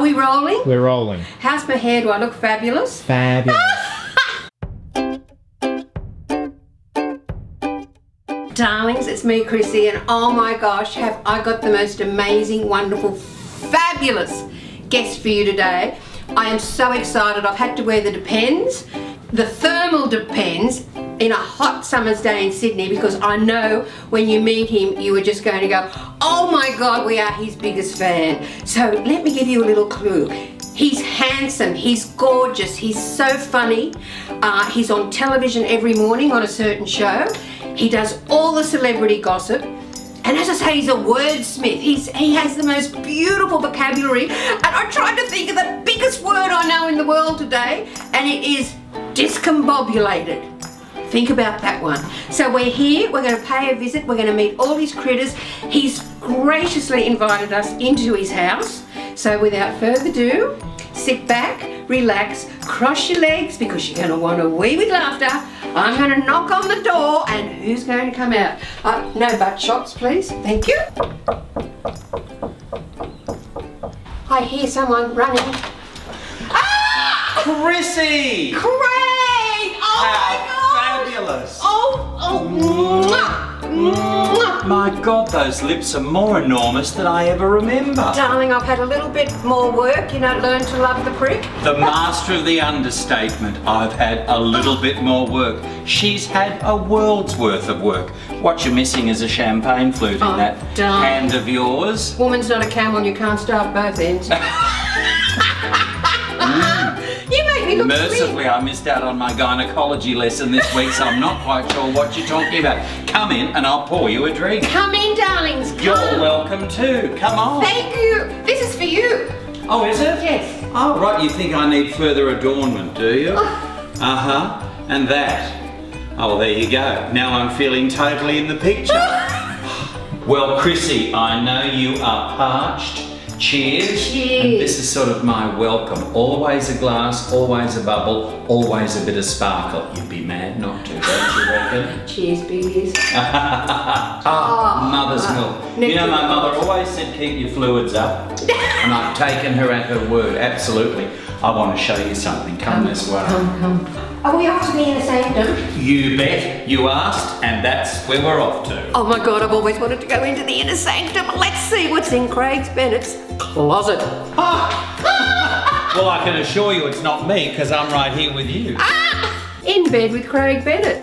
we rolling? We're rolling. How's my hair? Do I look fabulous? Fabulous. Darlings, it's me, Krissy, and oh my gosh, have I got the most amazing, wonderful, fabulous guest for you today. I am so excited. I've had to wear the Depends, the thermal Depends, in a hot summer's day in Sydney, because I know when you meet him, you are just going to go, oh my God, we are his biggest fan. So let me give you a little clue. He's handsome, he's gorgeous, he's so funny. He's on television every morning on a certain show. He does all the celebrity gossip. And as I say, he's a wordsmith. He has the most beautiful vocabulary. And I tried to think of the biggest word I know in the world today, and it is discombobulated. Think about that one. So we're here, we're going to pay a visit, we're going to meet all his critters. He's graciously invited us into his house. So without further ado, sit back, relax, cross your legs, because you're going to want to wee with laughter. I'm going to knock on the door, and who's going to come out? No butt shots, please. Thank you. I hear someone running. Ah! Krissy! Craig! Oh my God! Fabulous! Mwah! Mwah! My God, those lips are more enormous than I ever remember. Darling, I've had a little bit more work, learn to love the prick. The master of the understatement. I've had a little bit more work. She's had a world's worth of work. What you're missing is a champagne flute in that hand of yours. Woman's not a camel, you can't start both ends. You make me look Mercifully, slim. I missed out on my gynecology lesson this week, so I'm not quite sure what you're talking about. Come in and I'll pour you a drink. Come in, darlings. Come. You're welcome too. Come on. Thank you. This is for you. Oh, is it? Yes. Oh, right. You think I need further adornment, do you? Uh-huh. And that. Oh, there you go. Now I'm feeling totally in the picture. Well, Krissy, I know you are parched. Cheers. Cheers. And this is sort of my welcome. Always a glass, always a bubble, always a bit of sparkle. You'd be mad not to, don't you reckon? Cheers, babies. Mother's milk. You know, my mother always said keep your fluids up. And I've taken her at her word, absolutely. I want to show you something. Come this way. Come. Are we off to the inner sanctum? You bet. You asked, and that's where we're off to. Oh my God, I've always wanted to go into the inner sanctum. Let's see what's in Bennett's closet. Well, I can assure you it's not me, because I'm right here with you. In bed with Craig Bennett.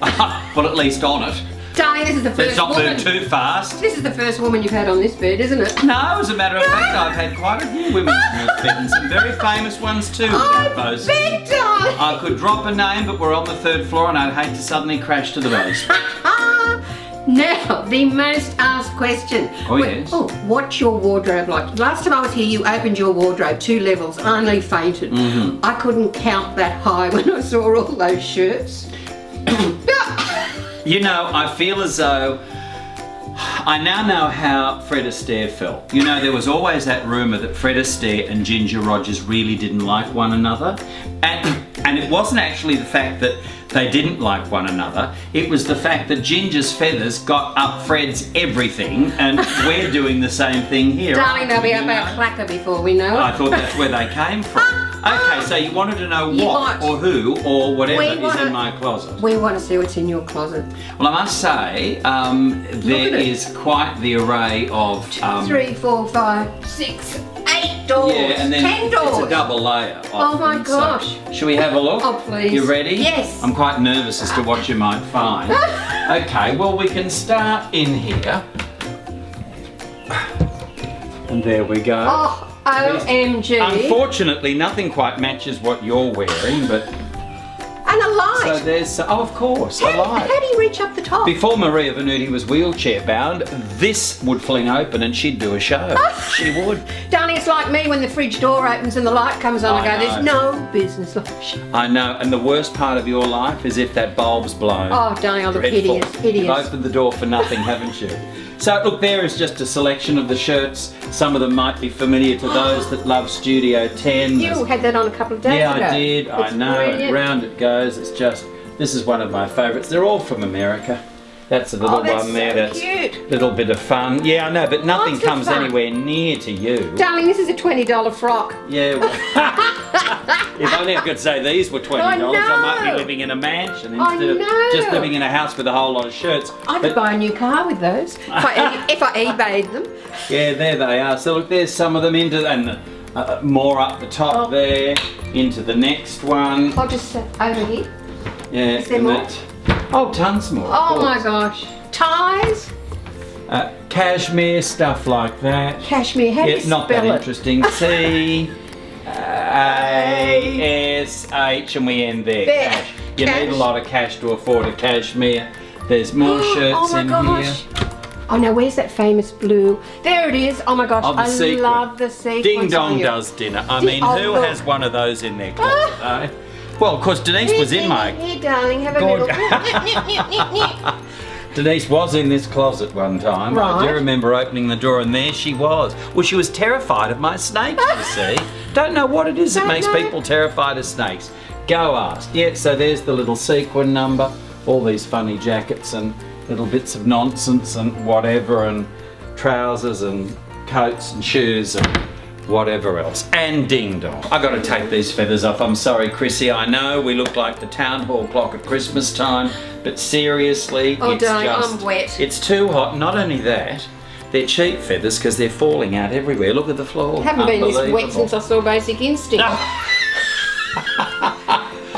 Well, at least on it. Darling, this is the Let's first not woman. move too fast. This is the first woman you've had on this bed, isn't it? No, as a matter of fact, I've had quite a few women on this bed, and some very famous ones too. I Those. bet, darling. I could drop a name, but we're on the 3rd floor, and I'd hate to suddenly crash to the basement. Now, the most asked question. Oh, yes. Oh, what's your wardrobe like? Last time I was here, you opened your wardrobe 2 levels. I nearly fainted. Mm-hmm. I couldn't count that high when I saw all those shirts. You know, I feel as though I now know how Fred Astaire felt. You know, there was always that rumour that Fred Astaire and Ginger Rogers really didn't like one another. And it wasn't actually the fact that they didn't like one another. It was the fact that Ginger's feathers got up Fred's everything, and we're doing the same thing here. Darling, they'll be up our clacker before we know it. I thought that's where they came from. Okay, so you wanted to know what or who or whatever is in my closet. We want to see what's in your closet. Well, I must say, there is quite the array of... 2, 3, 4, 5, 6, 8 doors. Yeah, and then 10 doors. it's a double layer. Oh my often, gosh. So, shall we have a look? Oh, please. You ready? Yes. I'm quite nervous as to what you might find. Okay, well, we can start in here. And there we go. Oh, OMG. Unfortunately, nothing quite matches what you're wearing, but... And a light. So there's... Oh, of course, a light. How do you reach up the top? Before Maria Venuti was wheelchair bound, this would fling open and she'd do a show. She would. Darling, it's like me when the fridge door opens and the light comes on. I go, know. there's no business like a show. I know, and the worst part of your life is if that bulb's blown. Oh, darling, I look Dreadful. hideous. You've opened the door for nothing, haven't you? So, look, there is just a selection of the shirts. Some of them might be familiar to those that love Studio 10. You had that on a couple of days ago. Yeah, I did. I It's know. brilliant. Round it goes. It's just, this is one of my favourites. They're all from America. That's a little that's one there. so That's cute. a little bit of fun. Yeah, I know, but nothing Lots of comes fun. anywhere near to you. Darling, this is a $20 frock. Yeah. Well, if only I could say these were $20, I might be living in a mansion instead of just living in a house with a whole lot of shirts. I could buy a new car with those if I eBayed them. Yeah, there they are. So look, there's some of them and more up the top there, into the next one. I'll just over here. Yeah, Is there more? Oh, tons more. Oh my gosh. Ties. Cashmere, stuff like that. Cashmere, how do you not that spell it? interesting. C-A-S-H, and we end there. There. Cash. You need a lot of cash to afford a cashmere. There's more shirts in here. Oh, now where's that famous blue? There it is. Oh my gosh, Oh, the I sequin. love the sequins. Ding on Dong you. does dinner. I mean, who look. has one of those in their closet, though? Well, of course, Denise was in my... Here, darling, have a Go on. little... Denise was in this closet one time. I Right. do remember opening the door and there she was. Well, she was terrified of my snakes, you see. Don't know what it is that makes people terrified of snakes. Go ask. Yeah, so there's the little sequin number, all these funny jackets and little bits of nonsense and whatever, and trousers and coats and shoes and whatever else. And Ding Dong. I got to take these feathers off. I'm sorry, Krissy. I know we look like the town hall clock at Christmas time, but seriously, it's darling, just... I'm wet. It's too hot. Not only that, they're cheap feathers because they're falling out everywhere. Look at the floor. Haven't been this wet Unbelievable. since I saw Basic Instinct.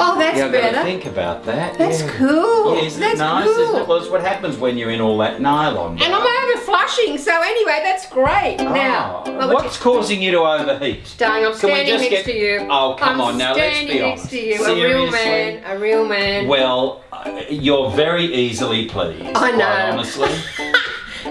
Oh, that's Yeah, I've got to better. think about that. That's yeah. cool. Yeah, isn't That's it nice? cool. Isn't it? Well, it's what happens when you're in all that nylon. And I'm over flushing, so anyway, that's great. Now, What's causing you to overheat? darling, I'm Can we standing just next to you. Oh, come on now, let's be standing honest. next to you. Seriously? A real man. Well, you're very easily pleased. I know. Quite honestly.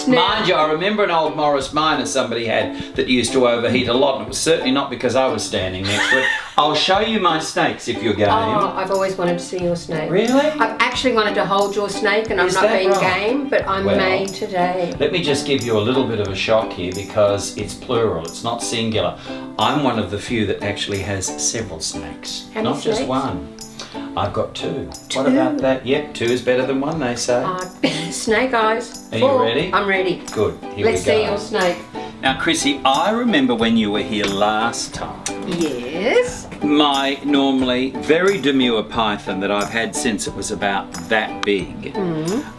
Mind you, I remember an old Morris Minor somebody had that used to overheat a lot, and it was certainly not because I was standing next to it. I'll show you my snakes if you're game. Oh, I've always wanted to see your snake. Really? I've actually wanted to hold your snake, and Is I'm not that being right? game, but I'm Well, made today. Let me just give you a little bit of a shock here because it's plural, it's not singular. I'm one of the few that actually has several snakes, How many not just snakes? one. I've got two. What Two? about that? Yep, two is better than one, they say. Snake eyes. Are you ready? I'm ready. Good, here Let's we go. see your snake. Now, Krissy, I remember when you were here last time, Yes. my normally very demure python that I've had since it was about that big.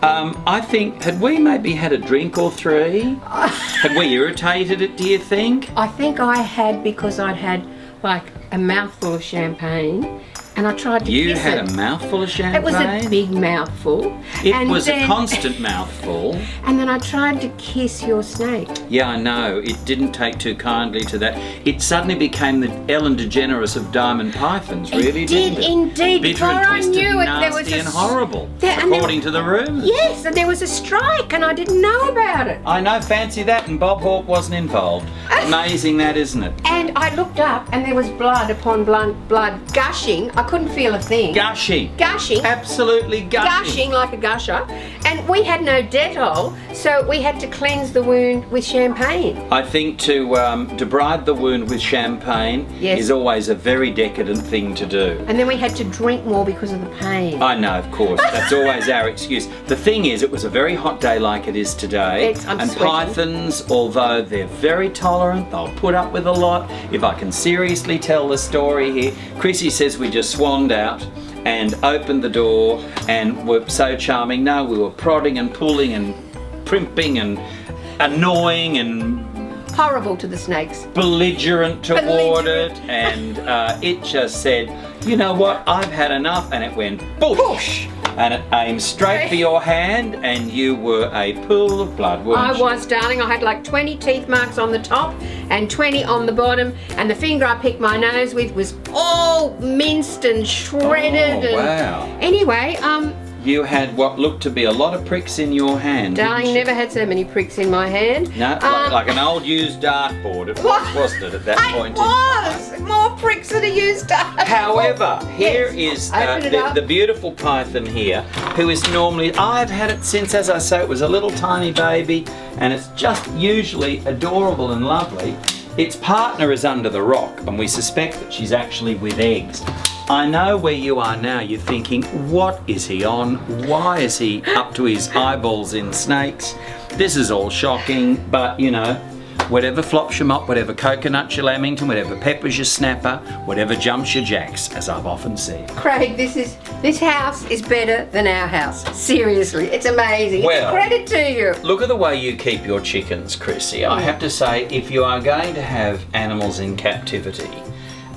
I think, had we maybe had a drink or three? Had we irritated it, do you think? I think I had because I'd had like a mouthful of champagne, and I tried to You kiss had it. a mouthful of It champagne? was a big mouthful. It and was then, a constant mouthful. And then I tried to kiss your snake. Yeah, I know. It didn't take too kindly to that. It suddenly became the Ellen DeGeneres of diamond pythons, really, didn't it? Indeed. Bitter Before and I twisted knew and it, there was nasty and horrible, and according to the rumours. Yes, and there was a strike, and I didn't know about it. I know, fancy that, and Bob Hawke wasn't involved. Amazing that, isn't it? And I looked up, and there was blood upon blood gushing. I couldn't feel a thing. Gushing. Gushing. Absolutely gushing. Gushing like a gusher. And we had no Dettol, so we had to cleanse the wound with champagne. I think to debride the wound with champagne Yes. is always a very decadent thing to do. And then we had to drink more because of the pain. I know, of course. That's always our excuse. The thing is, it was a very hot day like it is today. I'm and sweating. pythons, although they're very tolerant, they'll put up with a lot. If I can seriously tell the story here, Krissy says we just swanned out and opened the door and were so charming. No, we were prodding and pulling and primping and annoying and Horrible to the snakes. belligerent toward it, and it just said, you know what, I've had enough, and it went boosh, and it aimed straight for your hand, and you were a pool of blood, weren't I you? was, darling. I had like 20 teeth marks on the top and 20 on the bottom, and the finger I picked my nose with was all minced and shredded. Oh, and wow. Anyway, You had what looked to be a lot of pricks in your hand, darling, didn't you? never had so many pricks in my hand. No, like an old used dartboard, it was, wasn't it, at that point? It was! More pricks than a used dartboard. However, here Yes. is Open it up. the beautiful python here, who is normally, I've had it since, as I say, it was a little tiny baby, and it's just usually adorable and lovely. its partner is under the rock, and we suspect that she's actually with eggs. I know where you are now. You're thinking, what is he on? Why is he up to his eyeballs in snakes? This is all shocking, but you know, whatever flops your mop, whatever coconuts your lamington, whatever peppers your snapper, whatever jumps your jacks, as I've often said. Craig, this house is better than our house. Seriously, it's amazing. Well, it's a credit to you. Look at the way you keep your chickens, Krissy. I have to say, if you are going to have animals in captivity,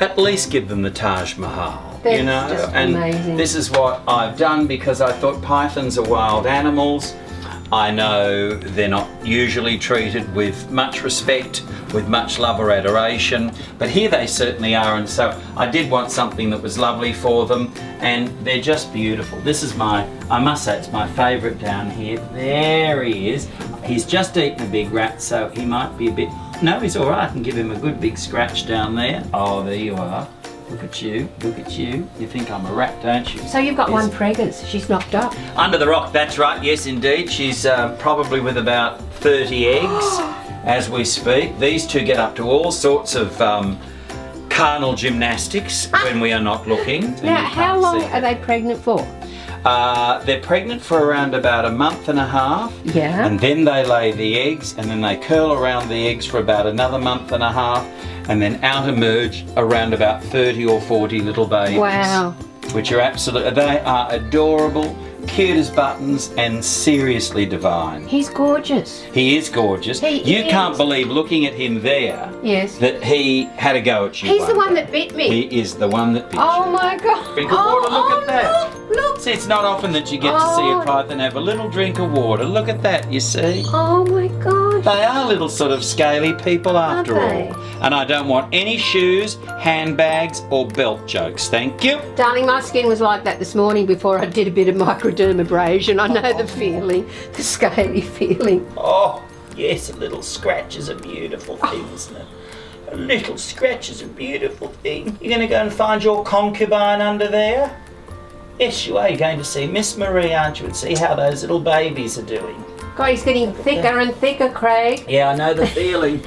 at least give them the Taj Mahal. That's you know, just and amazing. This is what I've done because I thought pythons are wild animals. I know they're not usually treated with much respect, with much love or adoration, but here they certainly are, and so I did want something that was lovely for them, and they're just beautiful. This is I must say, it's my favourite down here. There he is. He's just eaten a big rat, so he might be a bit... No, he's all right. I can give him a good big scratch down there. Oh, there you are. Look at you, look at you. You think I'm a rat, don't you? So you've got one preggers. She's knocked up. Under the rock, that's right, yes indeed. She's probably with about 30 eggs as we speak. These two get up to all sorts of carnal gymnastics when we are not looking. Now, how long are they pregnant for? They're pregnant for around about a month and a half. Yeah. And then they lay the eggs, and then they curl around the eggs for about another month and a half, and then out emerge around about 30 or 40 little babies. Wow. Which are they are adorable, cute as buttons, and seriously divine. He's gorgeous. He is gorgeous. You can't believe looking at him there. Yes. That he had a go at you. He's the one that bit me. He is the one that bit you. Oh my God. Drink of water, look at that. Look. See, it's not often that you get to see a python have a little drink of water. Look at that, you see. Oh my gosh. They are little sort of scaly people after they? all. And I don't want any shoes, handbags or belt jokes, thank you. Darling, my skin was like that this morning before I did a bit of microdermabrasion. I know the feeling, the scaly feeling. Oh, yes, a little scratch is a beautiful thing, isn't it? A little scratch is a beautiful thing. You're going to go and find your concubine under there? Yes, you are. You're going to see Miss Marie, aren't you, and see how those little babies are doing. God, he's getting thicker and thicker, Craig. Yeah, I know the feeling.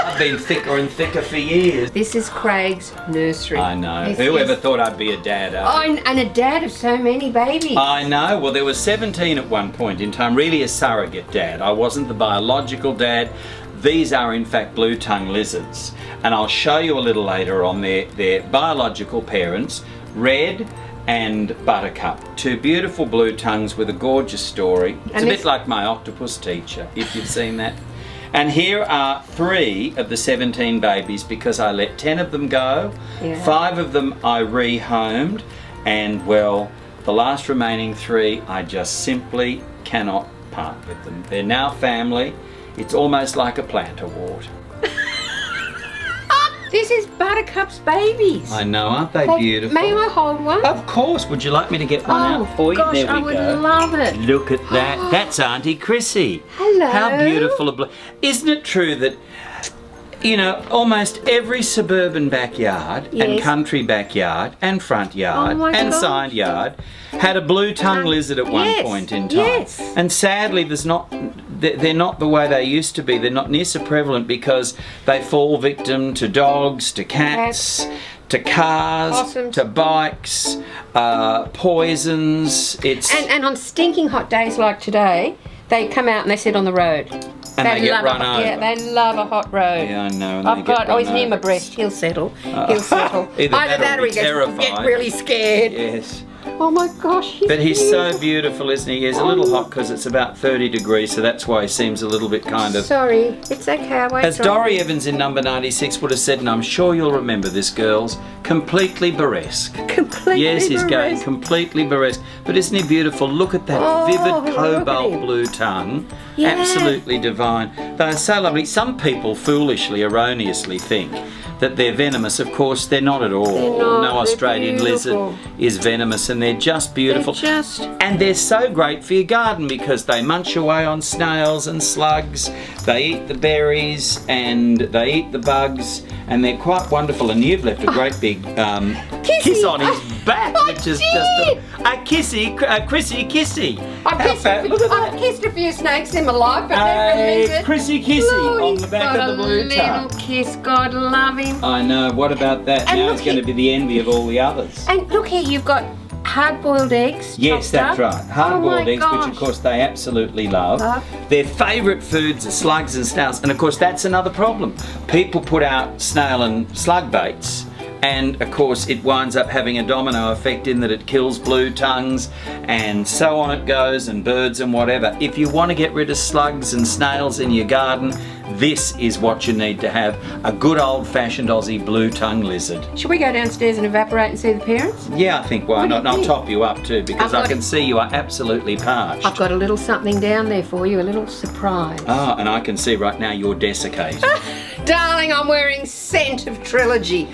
I've been thicker and thicker for years. This is Craig's nursery. I know. Whoever thought I'd be a dad, eh? Oh, and a dad of so many babies. I know. Well, there was 17 at one point in time. Really a surrogate dad. I wasn't the biological dad. These are in fact blue-tongue lizards. And I'll show you a little later on their biological parents, Red and Buttercup. Two beautiful blue tongues with a gorgeous story. It's a bit like my octopus teacher, if you've seen that. And here are 3 of the 17 babies because I let 10 of them go. Yeah. 5 of them I rehomed, and well, the last remaining 3 I just simply cannot part with them. They're now family. It's almost like a plant award. This is Buttercup's babies. I know, aren't they beautiful? May I hold one? Of course. Would you like me to get one out for you? Gosh, There we I would go. love it. Look at that. That's Auntie Krissy. Hello. How beautiful a blue. Isn't it true that, you know, almost every suburban backyard and country backyard and front yard and side yard had a blue-tongued lizard at one point in time. Yes. And sadly, they're not the way they used to be. They're not near so prevalent because they fall victim to dogs, to cats, to cars, Possums. to bikes, poisons. And on stinking hot days like today, they come out and they sit on the road. And they get run over. Yeah, they love a hot road. Yeah, I know. He's near my breast. He'll settle. He'll settle. Either that or he gets get really scared. Yes. Oh my gosh, But he's so beautiful, isn't he? He's a little hot because it's about 30 degrees, so that's why he seems a little bit kind of... Sorry, it's okay, I won't As Dorrie Evans in number 96 would have said, and I'm sure you'll remember this, girls, completely burlesque. Completely Yes, he's going burlesque. completely burlesque. But isn't he beautiful? Look at that vivid cobalt blue tongue. Yeah. Absolutely divine. They're so lovely. Some people foolishly, erroneously think that they're venomous. Of course, they're not at all. They're not. No Australian lizard is venomous, and they're just beautiful. And they're so great for your garden because they munch away on snails and slugs. They eat the berries and they eat the bugs, and they're quite wonderful. And you've left a great big kiss on his back, which is just a kissy, Krissy kissy. I've kissed a few snakes in my life, but never Krissy kissy on the back of the blue tongue. Little kiss, God love him. I know. What about that? And now look it's going to be the envy of all the others. And look here, you've got hard-boiled eggs. Yes, that's right. Hard-boiled eggs, gosh. which of course they absolutely love. Their favourite foods are slugs and snails, and of course that's another problem. People put out snail and slug baits, and of course it winds up having a domino effect in that it kills blue tongues, and so on it goes, and birds and whatever. If you want to get rid of slugs and snails in your garden, this is what you need to have, a good old-fashioned Aussie blue tongue lizard. Should we go downstairs and evaporate and see the parents? Yeah, I think why not? And I'll top you up too, because I can see you are absolutely parched. I've got a little something down there for you, a little surprise. Oh, and I can see right now you're desiccated. Darling, I'm wearing scent of trilogy.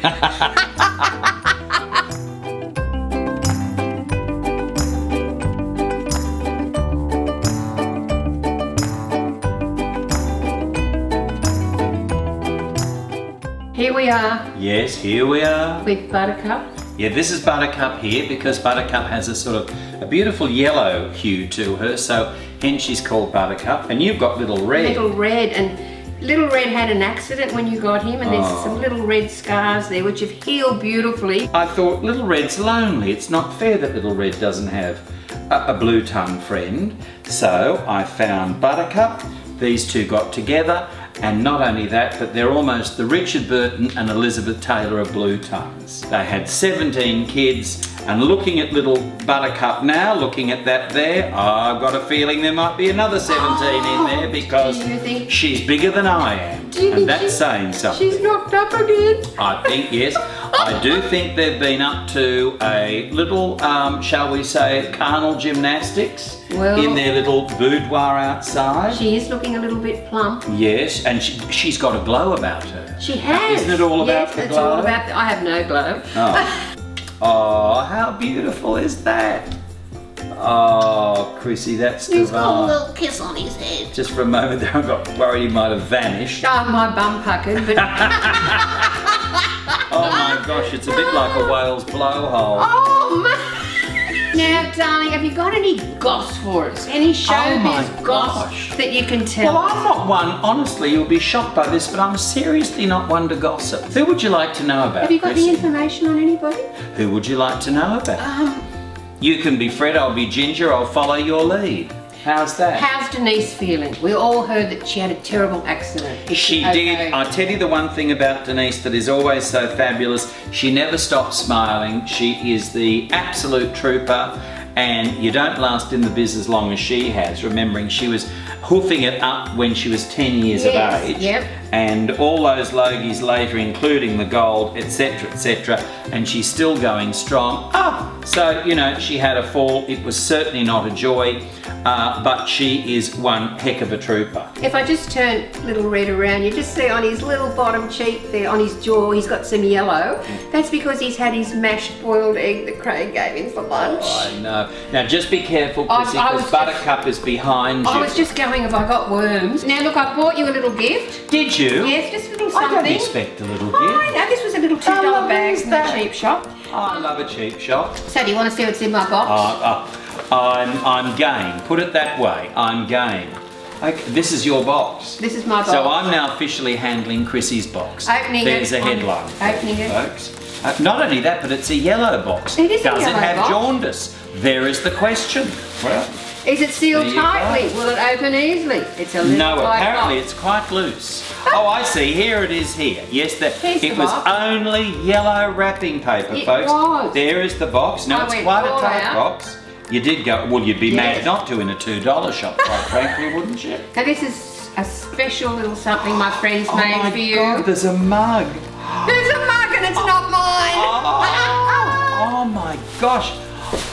Here we are. Yes, here we are. With Buttercup. Yeah, this is Buttercup here because Buttercup has a sort of a beautiful yellow hue to her, so hence she's called Buttercup. And you've got Little Red. Little Red, and Little Red had an accident when you got him, and there's some little red scars there which have healed beautifully. I thought Little Red's lonely. It's not fair that Little Red doesn't have a blue tongue friend. So I found Buttercup. These two got together. And not only that, but they're almost the Richard Burton and Elizabeth Taylor of blue tongues. They had 17 kids, and looking at little Buttercup now, looking at that there, I've got a feeling there might be another 17 in there because she's bigger than I am. And that's saying something. She's knocked up again? I think, yes. I do think they've been up to a little, shall we say, carnal gymnastics in their little boudoir outside. She is looking a little bit plump. Yes, and she's got a glow about her. She has. Isn't it all about the glow? Yes, it's all about I have no glow. Oh. Oh, how beautiful is that? Oh, Krissy, that's divine. He's got a little kiss on his head. Just for a moment there, I got worried he might have vanished. Oh, my bum puckered, but... Oh my gosh, it's a bit like a whale's blowhole. Oh, man. Now, darling, have you got any goss for us? Any showbiz goss that you can tell Well, us? I'm not one, honestly, you'll be shocked by this, but I'm seriously not one to gossip. Who would you like to know about, Have you got Krissy? any information on anybody? Who would you like to know about? You can be Fred, I'll be Ginger, I'll follow your lead. How's that? How's Denise feeling? We all heard that she had a terrible accident. She did. I tell you the one thing about Denise that is always so fabulous, she never stops smiling. She is the absolute trooper, and you don't last in the biz as long as she has, remembering she was hoofing it up when she was 10 years of age. Yep. And all those Logies later, including the gold, etc., etc., and she's still going strong. So, you know, she had a fall. It was certainly not a joy, but she is one heck of a trooper. If I just turn Little Red around, you just see on his little bottom cheek there, on his jaw, he's got some yellow. That's because he's had his mashed boiled egg that Craig gave him for lunch. Oh, I know. Now, just be careful, Krissy, because Buttercup is behind you. I was just going, have I got worms? Now, look, I bought you a little gift. Did you? Yes, just a little something. I don't expect a little gift. I know, this was a little $2 bag from the cheap shop. I love a cheap shop. So do you want to see what's in my box? I'm game. Put it that way. I'm game. Okay, this is your box. This is my box. So I'm now officially handling Krissy's box. Opening There's it. a headline. Opening it. Folks. Not only that, but it's a yellow box. It is a Does yellow it have box. jaundice? There is the question. Well, is it sealed there you tightly? go. Will it open easily? It's a little no, tight apparently box. it's quite loose. Oh, I see. Here it is here. Yes, Here's it the was box. only yellow wrapping paper, It folks. was. There is the box. Now, I it's went quite a all tight out. box. You did go, well, you'd be Yes. mad not to in a $2 shop, quite frankly, wouldn't you? Now this is a special little something my friends Oh made my for you. God, there's a mug. There's a mug and it's not mine. Oh my gosh.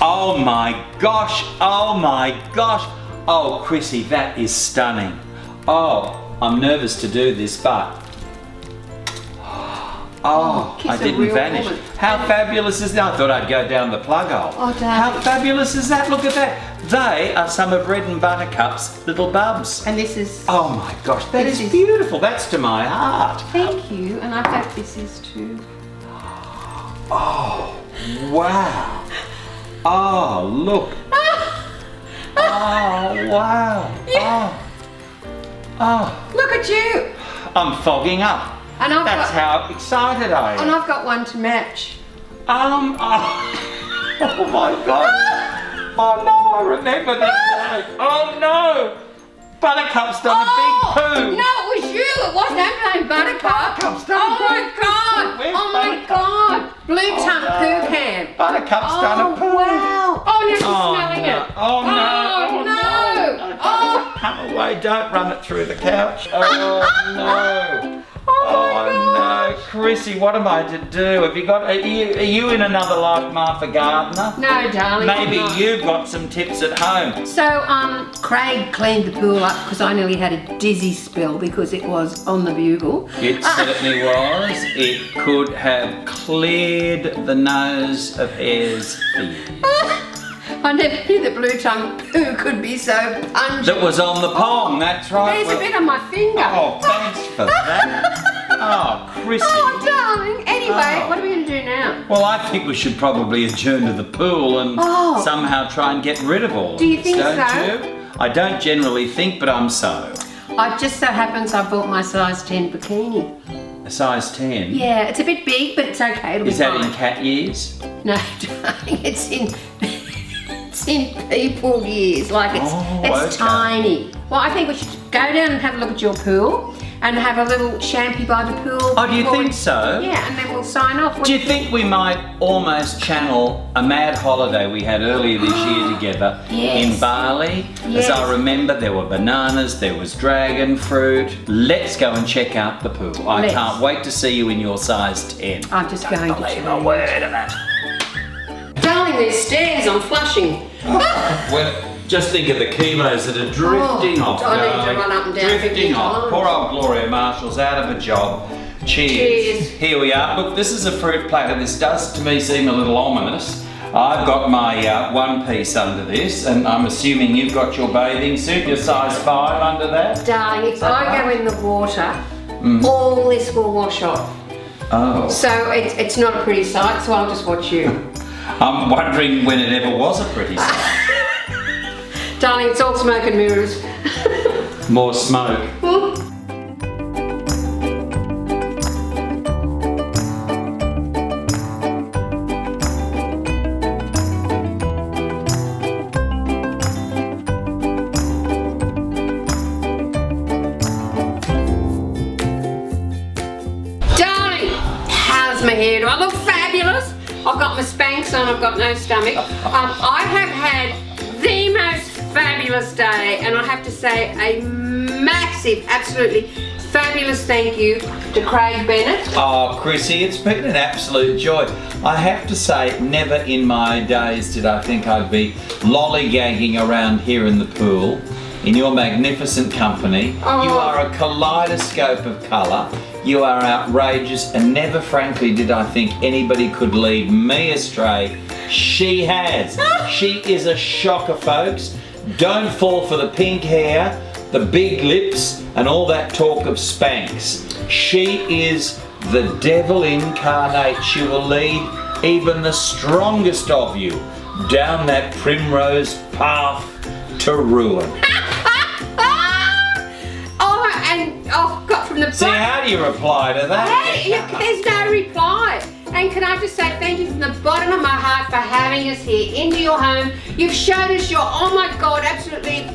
Oh my gosh. Oh my gosh. Oh, Krissy, that is stunning. Oh, I'm nervous to do this, but... Oh, kiss I a didn't real vanish. woman. How fabulous is that? I thought I'd go down the plug hole. Oh, darling. How fabulous is that? Look at that. They are some of Red and Buttercup's little bubs. And this is... Oh my gosh, that This is is- beautiful. That's to my heart. Thank you, and I hope this is too. Oh, wow. Oh, look. Oh, wow. Yeah. Oh, Look at you! I'm fogging up. And I've That's got, how excited I am. and I've got one to match. Oh, oh my God. Oh no, I remember that day. Oh no. Buttercup's done a big poo. No, it was you. It wasn't happening, Buttercup. Buttercup's done a Oh my big God. poo. Where's Oh my Buttercup? God. Blue tongue no. poo can. Buttercup's done a poo. Wow. Oh, now she's Oh, smelling no. it. Oh no. Oh, no. Oh. Come away, don't run it through the couch. Oh no. Oh my Oh no, Krissy, what am I to do? Have you got? Are you in another life, Martha Gardner? No, darling. Maybe I'm not. you've got some tips at home. So, Craig cleaned the pool up because I nearly had a dizzy spell because it was on the bugle. It certainly was. It could have cleared the nose of hairs for you. I never knew that blue tongue poo could be so pungent. That was on the pong, that's right. There's a bit on my finger. Oh, thanks for that. Oh, Krissy. Oh, darling. Anyway, Oh. what are we going to do now? Well, I think we should probably adjourn to the pool and Oh. somehow try and get rid of all Do you of this, think don't so? you? I don't generally think, but I'm so. I just so happens I bought my size 10 bikini. A size 10? Yeah, it's a bit big, but it's okay. It'll Is be that fine. in cat years? No, darling, it's in people years. Like it's Oh, okay. tiny. Well, I think we should go down and have a look at your pool and have a little champy by the pool. Oh, do you before think so? Yeah, and then we'll sign off. What Do you think we might almost channel a mad holiday we had earlier this year together Yes. in Bali? Yes. As I remember, there were bananas, there was dragon fruit. Let's go and check out the pool. I Let's. can't wait to see you in your size 10. I'm just going to Believe a change. word of that. Darling, there's stairs. I'm flushing. Well, just think of the kilos that are drifting off. I need to darling. run up and down 50 Drifting off. times. Poor old Gloria Marshall's out of a job. Cheers. Cheers. Here we are. Look, this is a fruit platter. This does to me seem a little ominous. I've got my one piece under this, and I'm assuming you've got your bathing suit, your size 5 under that. Darling, if that I right? go in the water, all this will wash off. Oh. So it's not a pretty sight, so I'll just watch you. I'm wondering when it ever was a pretty sight. Darling, it's all smoke and mirrors. More smoke. Darling, how's my hair? Do I look fabulous? I've got my Spanx on, I've got no stomach. I have had the most fabulous day, and I have to say a massive, absolutely fabulous thank you to Craig Bennett. Oh, Krissy, it's been an absolute joy. I have to say, never in my days did I think I'd be lollygagging around here in the pool in your magnificent company. Oh. You are a kaleidoscope of colour. You are outrageous, and never, frankly, did I think anybody could lead me astray. She has. She is a shocker, folks. Don't fall for the pink hair, the big lips, and all that talk of Spanx. She is the devil incarnate. She will lead even the strongest of you down that primrose path to ruin. Got from the See, how do you reply to that? Hey, there's no reply. And can I just say thank you from the bottom of my heart for having us here into your home. You've showed us your, oh my God, absolutely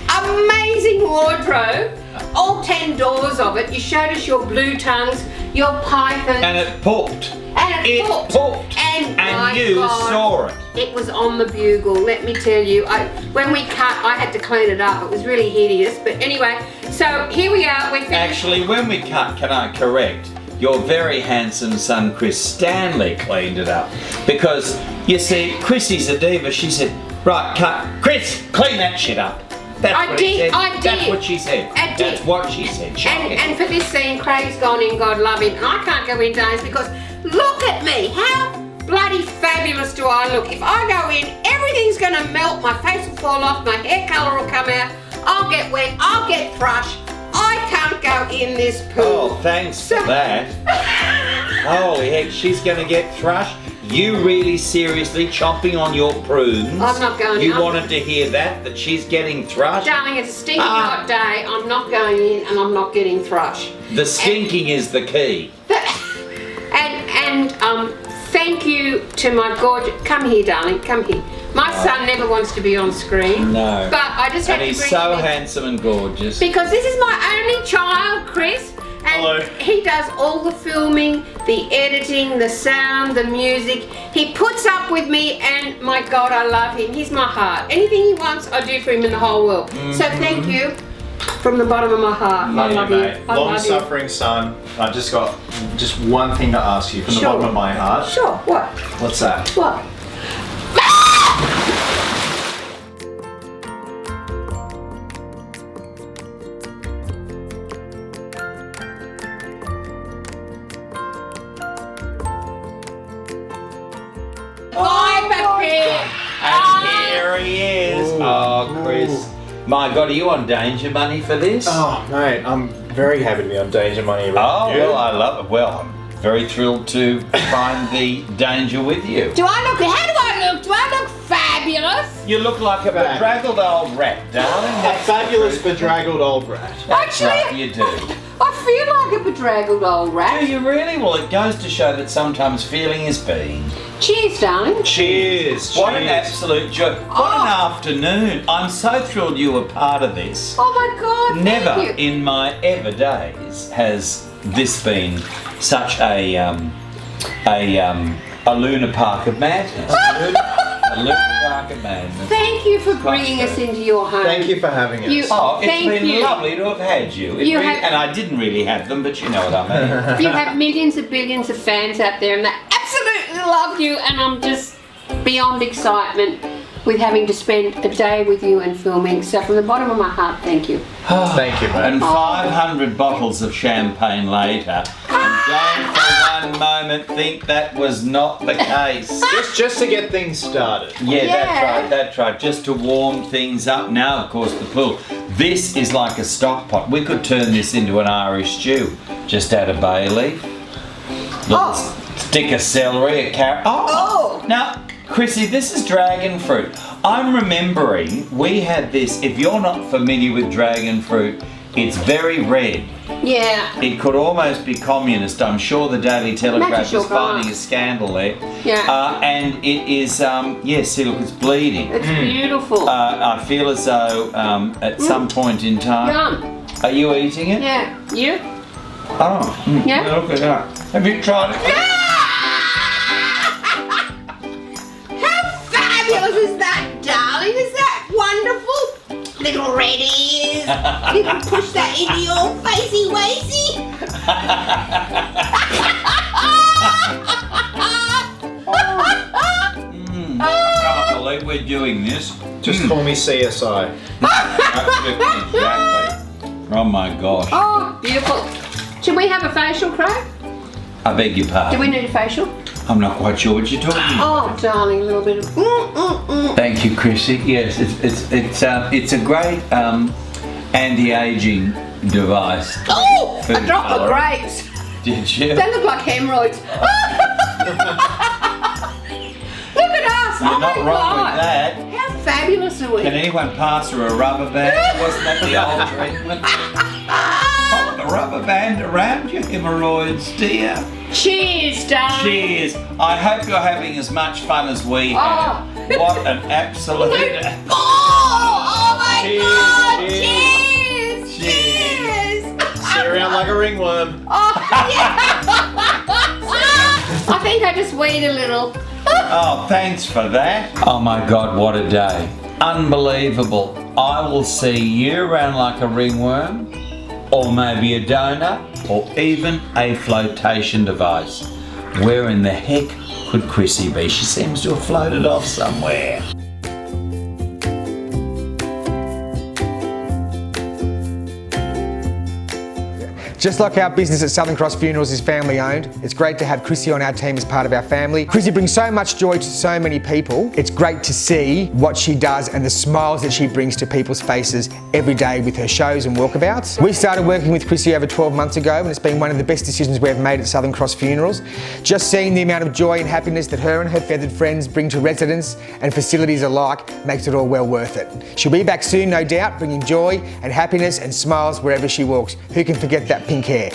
amazing wardrobe. All 10 doors of it. You showed us your blue tongues, your python. And it pooped. And it pooped. And my you God, saw it. It was on the bugle, let me tell you. When we cut, I had to clean it up. It was really hideous. But anyway, so here we are. We're finished. Actually, when we cut, can I correct? Your very handsome son, Chris Stanley, cleaned it up. Because, you see, Krissy's a diva. She said, right, cut. Chris, clean that shit up. That's I what he did, said. I did. That's what she said. I did. That's what she said. And for this scene, Craig's gone in, God love him. And I can't go in, Danes, because look at me. How bloody fabulous do I look. If I go in, everything's gonna melt, my face will fall off, my hair colour will come out, I'll get wet, I'll get thrush. I can't go in this pool. Oh, thanks for that. Holy heck, she's going to get thrush. You really seriously chomping on your prunes? I'm not going in. You wanted to hear that she's getting thrush? Darling, it's a stinking hot day. I'm not going in and I'm not getting thrush. The stinking is the key. And thank you to my gorgeous... Come here, darling, come here. My son never wants to be on screen. No. But I just had And to he's bring so him in. handsome and gorgeous. Because this is my only child, Chris. And Hello. he does all the filming, the editing, the sound, the music. He puts up with me and my God, I love him. He's my heart. Anything he wants, I do for him in the whole world. So thank you from the bottom of my heart. I love you. Mate, I love you. long-suffering son. I just got one thing to ask you from the Sure. bottom of my heart. Sure, what? What's that? What? And here he is. Oh, Chris. My God, are you on danger money for this? Oh, mate, I'm very happy to be on Danger Money. Oh, well, I love it. Well, I'm very thrilled to find the danger with you. How do I look? Do I look fabulous? You look like a bedraggled old rat, darling. A That's fabulous, bedraggled old rat. That's Actually- right, you do. I feel like a bedraggled old rat. Do you really? Well, it goes to show that sometimes feeling is being. Cheers, darling. Cheers. What an absolute joy. What an afternoon. I'm so thrilled you were part of this. Oh my God, Never thank you. in my ever days has this been such a Luna Park of madness. A Luna Park of madness. Thank you for bringing us into your home. Thank you for having us. You- Oh, it's Thank been you. lovely to have had you. You have- And I didn't really have them, but you know what I mean. You have millions and billions of fans out there and they absolutely love you, and I'm just beyond excitement with having to spend a day with you and filming. So from the bottom of my heart, thank you. Thank you, mate. And 500 bottles of champagne later. And don't for one moment think that was not the case. Just to get things started. Yeah, that's right. Just to warm things up. Now, of course, the pool. This is like a stock pot. We could turn this into an Irish stew. Just add a bay leaf. Little stick of celery, a carrot. Oh. Now, Krissy, this is dragon fruit. I'm remembering we had this. If you're not familiar with dragon fruit, it's very red. Yeah. It could almost be communist. I'm sure the Daily Telegraph Imagine is your finding a glass. scandal there. Yeah. And it is, yes, see, look, it's bleeding. It's beautiful. I feel as though at some point in time. Yum. Are you eating it? Yeah. You? Oh. Yeah. Look at that. Have you tried it? How fabulous is that, darling? Is that wonderful? Little red ears. You can push that into your facey wacy. I can't believe we're doing this. Just call me CSI. Exactly. Oh my gosh. Oh, beautiful. Should we have a facial, Craig? I beg your Do pardon. we need a facial? I'm not quite sure what you're talking about. Oh, darling, a little bit of. Thank you, Krissy. Yes, it's a great anti-aging device. Oh, I Food dropped my colouring. grapes. Did you? They look like hemorrhoids. Look at us. You're oh not my wrong God. with that. How fabulous are we? Can anyone pass her a rubber band? Wasn't that the old treatment? Pop the rubber band around your hemorrhoids, dear. Cheers, darling. Cheers. I hope you're having as much fun as we have. Oh. What an absolute... Oh my Cheers, God. cheers. Cheers. Sit around like a ringworm. Oh, yeah. I think I just weighed a little. Oh, thanks for that. Oh my God, what a day. Unbelievable. I will see you around like a ringworm, or maybe a donut, or even a flotation device. Where in the heck could Krissy be? She seems to have floated off somewhere. Just like our business at Southern Cross Funerals is family owned, it's great to have Krissy on our team as part of our family. Krissy brings so much joy to so many people. It's great to see what she does and the smiles that she brings to people's faces every day with her shows and walkabouts. We started working with Krissy over 12 months ago, and it's been one of the best decisions we've made at Southern Cross Funerals. Just seeing the amount of joy and happiness that her and her feathered friends bring to residents and facilities alike makes it all well worth it. She'll be back soon, no doubt, bringing joy and happiness and smiles wherever she walks. Who can forget that pink hair?